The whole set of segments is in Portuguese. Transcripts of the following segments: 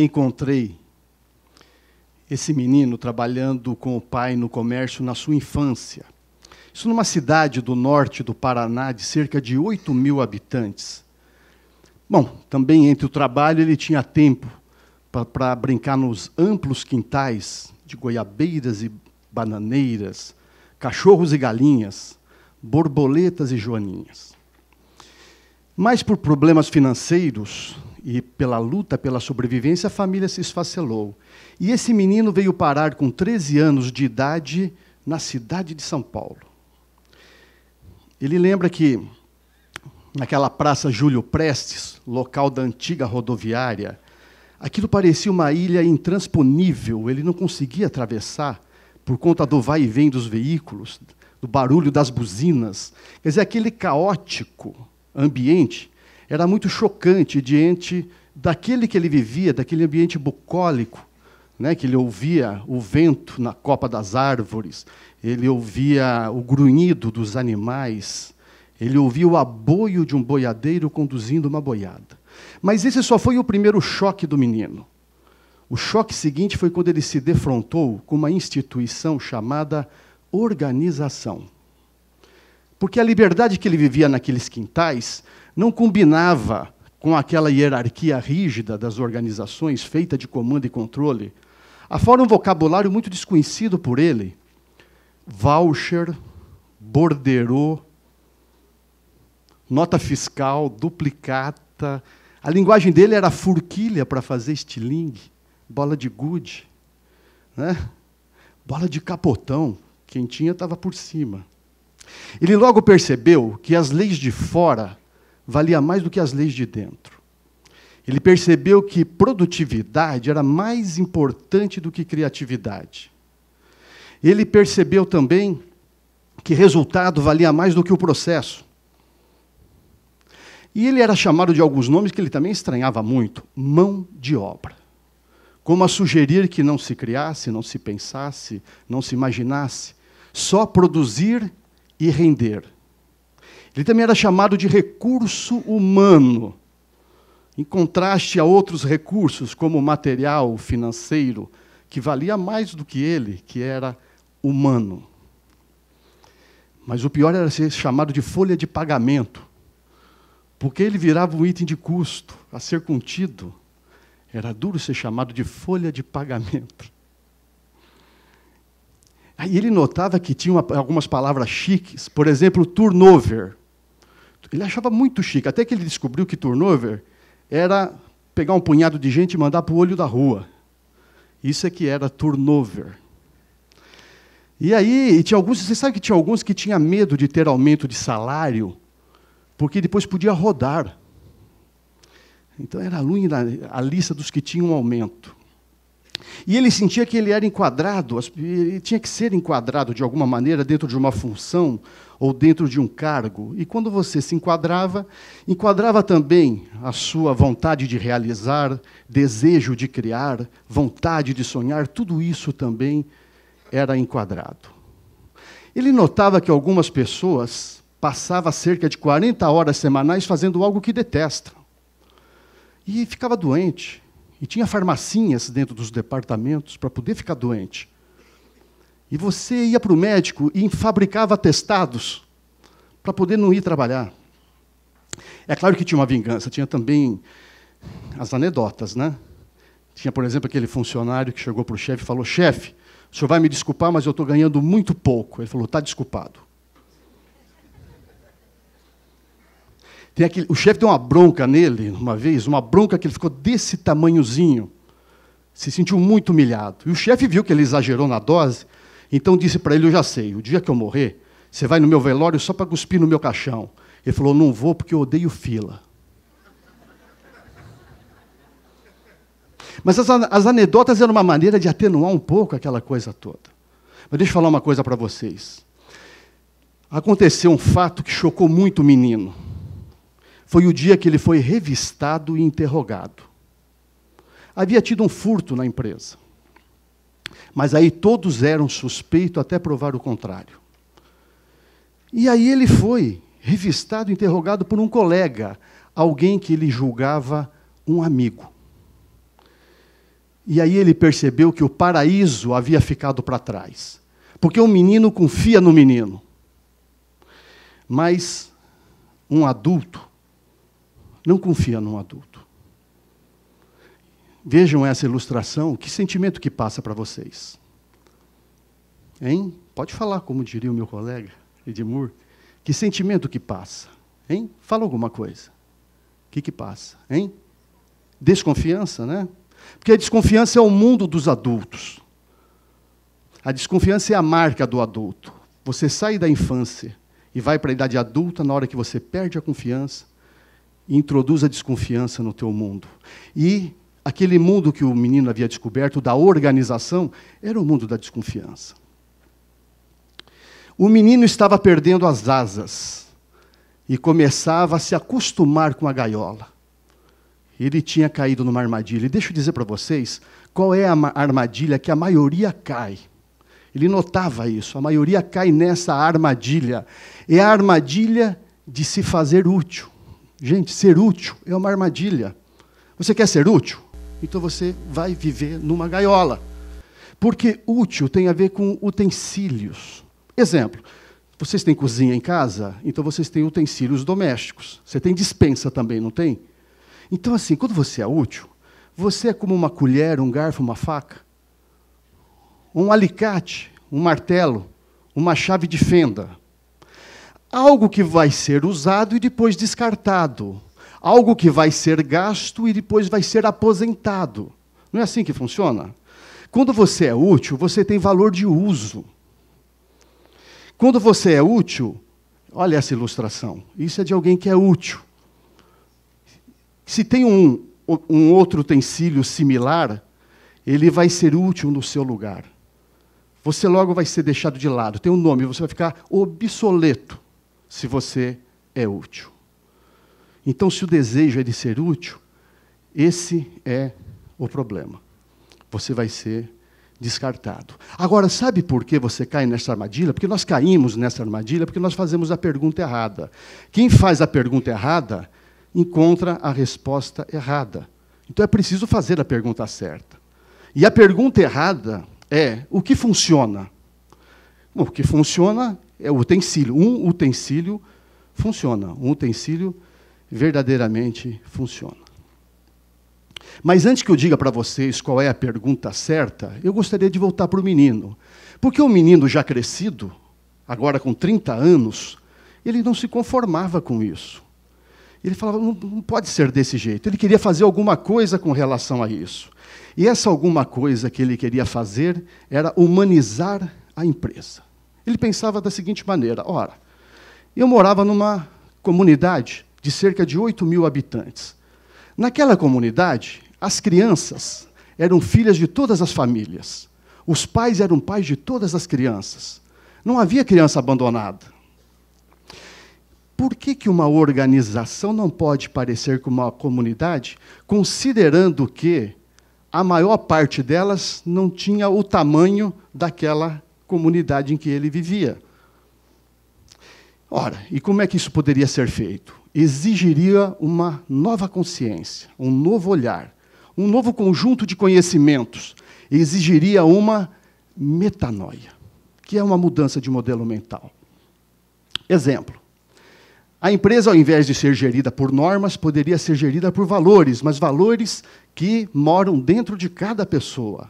reencontrei esse menino trabalhando com o pai no comércio na sua infância. Isso numa cidade do norte do Paraná, de cerca de 8.000 habitantes. Bom, também entre o trabalho ele tinha tempo para brincar nos amplos quintais de goiabeiras e bananeiras, cachorros e galinhas, borboletas e joaninhas. Mas por problemas financeiros e pela luta pela sobrevivência, a família se esfacelou. E esse menino veio parar com 13 anos de idade na cidade de São Paulo. Ele lembra que naquela Praça Júlio Prestes, local da antiga rodoviária, aquilo parecia uma ilha intransponível, ele não conseguia atravessar por conta do vai e vem dos veículos, do barulho das buzinas. Quer dizer, aquele caótico ambiente era muito chocante diante daquele que ele vivia, daquele ambiente bucólico, né, que ele ouvia o vento na copa das árvores, ele ouvia o grunhido dos animais, ele ouvia o aboio de um boiadeiro conduzindo uma boiada. Mas esse só foi o primeiro choque do menino. O choque seguinte foi quando ele se defrontou com uma instituição chamada organização. Porque a liberdade que ele vivia naqueles quintais não combinava com aquela hierarquia rígida das organizações, feita de comando e controle. Afora um vocabulário muito desconhecido por ele, voucher, borderô, nota fiscal, duplicata. A linguagem dele era forquilha para fazer estilingue, bola de gude, né? Bola de capotão. Quem tinha estava por cima. Ele logo percebeu que as leis de fora valiam mais do que as leis de dentro. Ele percebeu que produtividade era mais importante do que criatividade. Ele percebeu também que resultado valia mais do que o processo. E ele era chamado de alguns nomes que ele também estranhava muito: mão de obra. Como a sugerir que não se criasse, não se pensasse, não se imaginasse, só produzir e render. Ele também era chamado de recurso humano, em contraste a outros recursos, como o material, o financeiro, que valia mais do que ele, que era humano. Mas o pior era ser chamado de folha de pagamento, porque ele virava um item de custo a ser contido. Era duro ser chamado de folha de pagamento. Aí ele notava que tinha algumas palavras chiques, por exemplo, turnover. Ele achava muito chique, até que ele descobriu que turnover era pegar um punhado de gente e mandar para o olho da rua. Isso é que era turnover. E aí, tinha alguns, você sabe que tinha alguns que tinham medo de ter aumento de salário, porque depois podia rodar. Então era a lista dos que tinham um aumento. E ele sentia que ele era enquadrado, ele tinha que ser enquadrado de alguma maneira dentro de uma função ou dentro de um cargo. E quando você se enquadrava também a sua vontade de realizar, desejo de criar, vontade de sonhar, tudo isso também era enquadrado. Ele notava que algumas pessoas passavam cerca de 40 horas semanais fazendo algo que detestam. E ficava doente. E tinha farmacinhas dentro dos departamentos para poder ficar doente. E você ia para o médico e fabricava atestados para poder não ir trabalhar. É claro que tinha uma vingança, tinha também as anedotas, né? Tinha, por exemplo, aquele funcionário que chegou para o chefe e falou: chefe, o senhor vai me desculpar, mas eu estou ganhando muito pouco. Ele falou: está desculpado. O chefe deu uma bronca nele, uma vez, uma bronca que ele ficou desse tamanhozinho. Se sentiu muito humilhado. E o chefe viu que ele exagerou na dose, então disse para ele: eu já sei, o dia que eu morrer, você vai no meu velório só para cuspir no meu caixão. Ele falou: não vou porque eu odeio fila. Mas as anedotas eram uma maneira de atenuar um pouco aquela coisa toda. Mas deixa eu falar uma coisa para vocês. Aconteceu um fato que chocou muito o menino. Foi o dia que ele foi revistado e interrogado. Havia tido um furto na empresa. Mas aí todos eram suspeitos até provar o contrário. E aí ele foi revistado e interrogado por um colega, alguém que ele julgava um amigo. E aí ele percebeu que o paraíso havia ficado para trás. Porque o menino confia no menino. Mas um adulto não confia num adulto. Vejam essa ilustração, que sentimento que passa para vocês? Hein? Pode falar, como diria o meu colega Edmur. Que sentimento que passa? Hein? Fala alguma coisa. O que passa? Hein? Desconfiança, né? Porque a desconfiança é o mundo dos adultos. A desconfiança é a marca do adulto. Você sai da infância e vai para a idade adulta na hora que você perde a confiança e introduz a desconfiança no teu mundo. E aquele mundo que o menino havia descoberto, da organização, era o mundo da desconfiança. O menino estava perdendo as asas e começava a se acostumar com a gaiola. Ele tinha caído numa armadilha. E deixa eu dizer para vocês qual é a armadilha que a maioria cai. Ele notava isso, a maioria cai nessa armadilha. É a armadilha de se fazer útil. Gente, ser útil é uma armadilha. Você quer ser útil? Então você vai viver numa gaiola. Porque útil tem a ver com utensílios. Exemplo, vocês têm cozinha em casa? Então vocês têm utensílios domésticos. Você tem despensa também, não tem? Então, assim, quando você é útil, você é como uma colher, um garfo, uma faca, um alicate, um martelo, uma chave de fenda. Algo que vai ser usado e depois descartado. Algo que vai ser gasto e depois vai ser aposentado. Não é assim que funciona? Quando você é útil, você tem valor de uso. Quando você é útil, olha essa ilustração. Isso é de alguém que é útil. Se tem um outro utensílio similar, ele vai ser útil no seu lugar. Você logo vai ser deixado de lado. Tem um nome, você vai ficar obsoleto se você é útil. Então, se o desejo é de ser útil, esse é o problema. Você vai ser descartado. Agora, sabe por que você cai nessa armadilha? Porque nós caímos nessa armadilha porque nós fazemos a pergunta errada. Quem faz a pergunta errada encontra a resposta errada. Então é preciso fazer a pergunta certa. E a pergunta errada é: o que funciona? Bom, o que funciona é o utensílio. Um utensílio funciona. Um utensílio verdadeiramente funciona. Mas antes que eu diga para vocês qual é a pergunta certa, eu gostaria de voltar para o menino. Porque o menino já crescido, agora com 30 anos, ele não se conformava com isso. Ele falava, não pode ser desse jeito. Ele queria fazer alguma coisa com relação a isso. E essa alguma coisa que ele queria fazer era humanizar a empresa. Ele pensava da seguinte maneira: ora, eu morava numa comunidade de cerca de 8.000 habitantes. Naquela comunidade, as crianças eram filhas de todas as famílias. Os pais eram pais de todas as crianças. Não havia criança abandonada. Por que uma organização não pode parecer com uma comunidade, considerando que a maior parte delas não tinha o tamanho daquela comunidade em que ele vivia? Ora, e como é que isso poderia ser feito? Exigiria uma nova consciência, um novo olhar, um novo conjunto de conhecimentos. Exigiria uma metanoia, que é uma mudança de modelo mental. Exemplo. A empresa, ao invés de ser gerida por normas, poderia ser gerida por valores, mas valores que moram dentro de cada pessoa.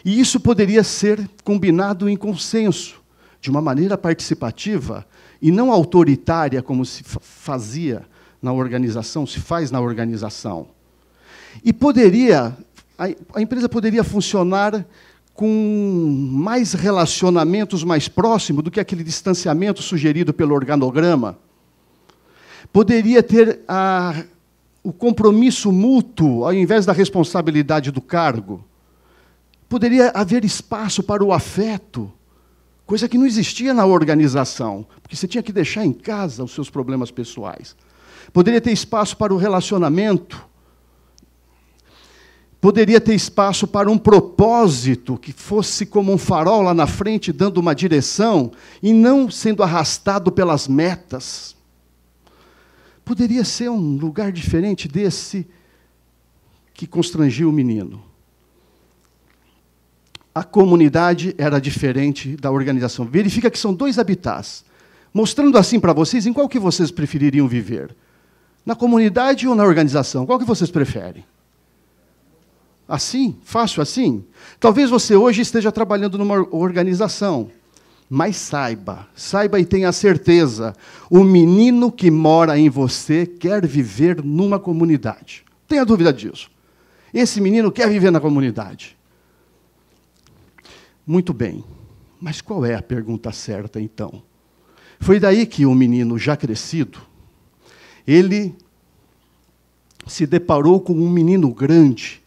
E isso poderia ser combinado em consenso, de uma maneira participativa e não autoritária, como se fazia na organização, se faz na organização. E a empresa poderia funcionar com mais relacionamentos mais próximos do que aquele distanciamento sugerido pelo organograma. Poderia ter o compromisso mútuo, ao invés da responsabilidade do cargo. Poderia haver espaço para o afeto, coisa que não existia na organização, porque você tinha que deixar em casa os seus problemas pessoais. Poderia ter espaço para o relacionamento. Poderia ter espaço para um propósito que fosse como um farol lá na frente, dando uma direção, e não sendo arrastado pelas metas. Poderia ser um lugar diferente desse que constrangiu o menino. a comunidade era diferente da organização. Verifica que são 2 habitats. Mostrando assim para vocês, em qual que vocês prefeririam viver? Na comunidade ou na organização? Qual que vocês preferem? Assim? Fácil assim? Talvez você hoje esteja trabalhando numa organização, mas saiba e tenha certeza, o menino que mora em você quer viver numa comunidade. Não tenha dúvida disso. Esse menino quer viver na comunidade. Muito bem, mas qual é a pergunta certa, então? Foi daí que o menino, já crescido, ele se deparou com um menino grande,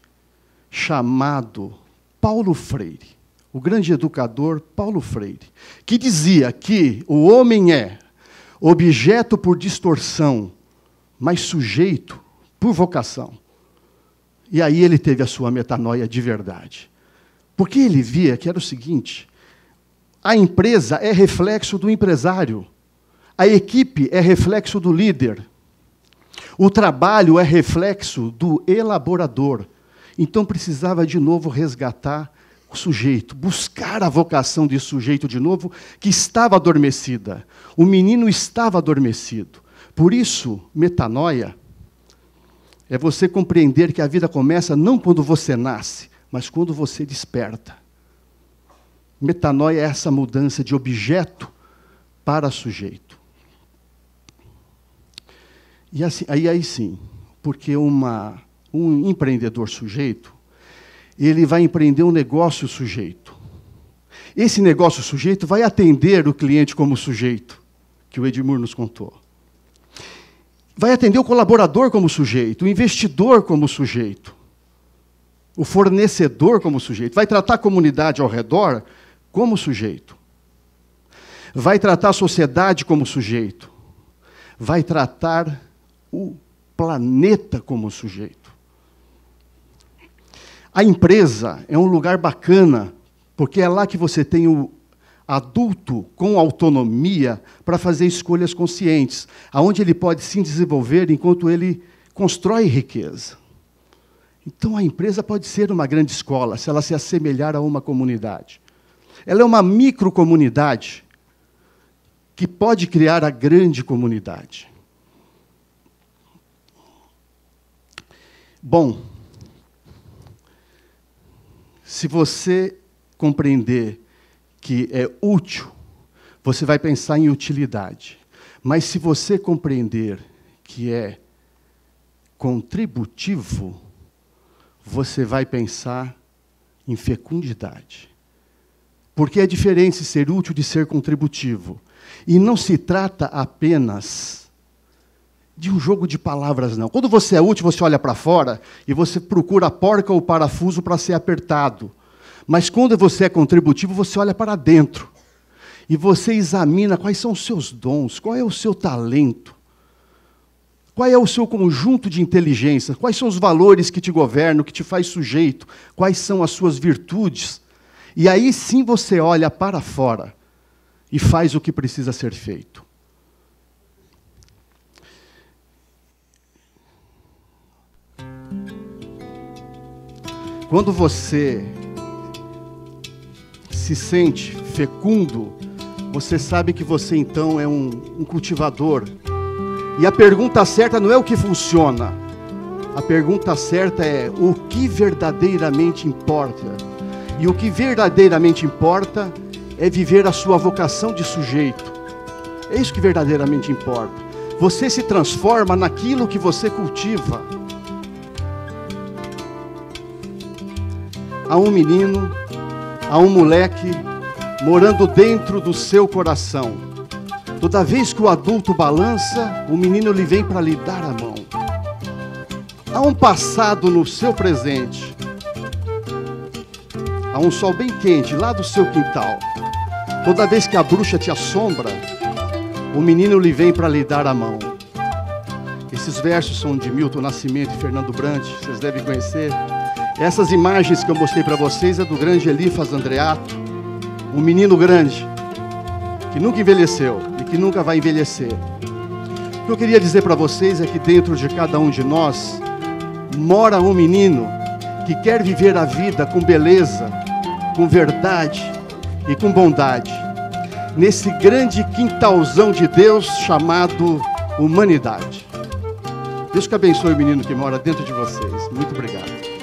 chamado Paulo Freire, o grande educador Paulo Freire, que dizia que o homem é objeto por distorção, mas sujeito por vocação. E aí ele teve a sua metanoia de verdade. Porque ele via que era o seguinte: a empresa é reflexo do empresário, a equipe é reflexo do líder, o trabalho é reflexo do elaborador. Então precisava de novo resgatar o sujeito, buscar a vocação desse sujeito de novo, que estava adormecida. O menino estava adormecido. Por isso, metanoia é você compreender que a vida começa não quando você nasce, mas quando você desperta. Metanoia é essa mudança de objeto para sujeito. E assim, aí sim, porque um empreendedor sujeito, ele vai empreender um negócio sujeito. Esse negócio sujeito vai atender o cliente como sujeito, que o Edmur nos contou. Vai atender o colaborador como sujeito, o investidor como sujeito, o fornecedor como sujeito, vai tratar a comunidade ao redor como sujeito, vai tratar a sociedade como sujeito, vai tratar o planeta como sujeito. A empresa é um lugar bacana, porque é lá que você tem o adulto com autonomia para fazer escolhas conscientes, aonde ele pode se desenvolver enquanto ele constrói riqueza. Então, a empresa pode ser uma grande escola, se ela se assemelhar a uma comunidade. Ela é uma microcomunidade que pode criar a grande comunidade. Bom, se você compreender que é útil, você vai pensar em utilidade. Mas se você compreender que é contributivo, você vai pensar em fecundidade. Porque é diferente ser útil de ser contributivo. E não se trata apenas de um jogo de palavras, não. Quando você é útil, você olha para fora e você procura a porca ou o parafuso para ser apertado. Mas quando você é contributivo, você olha para dentro. E você examina quais são os seus dons, qual é o seu talento, qual é o seu conjunto de inteligência, quais são os valores que te governam, que te faz sujeito, quais são as suas virtudes. E aí sim você olha para fora e faz o que precisa ser feito. Quando você se sente fecundo, você sabe que você então é um cultivador. E a pergunta certa não é o que funciona. A pergunta certa é o que verdadeiramente importa. E o que verdadeiramente importa é viver a sua vocação de sujeito. É isso que verdadeiramente importa. Você se transforma naquilo que você cultiva. Há um menino, há um moleque morando dentro do seu coração. Toda vez que o adulto balança, o menino lhe vem para lhe dar a mão. Há um passado no seu presente. Há um sol bem quente lá do seu quintal. Toda vez que a bruxa te assombra, o menino lhe vem para lhe dar a mão. Esses versos são de Milton Nascimento e Fernando Brant, vocês devem conhecer. Essas imagens que eu mostrei para vocês é do grande Elifas Andreato, um menino grande, que nunca envelheceu e que nunca vai envelhecer. O que eu queria dizer para vocês é que dentro de cada um de nós mora um menino que quer viver a vida com beleza, com verdade e com bondade, nesse grande quintalzão de Deus chamado humanidade. Deus que abençoe o menino que mora dentro de vocês. Muito obrigado.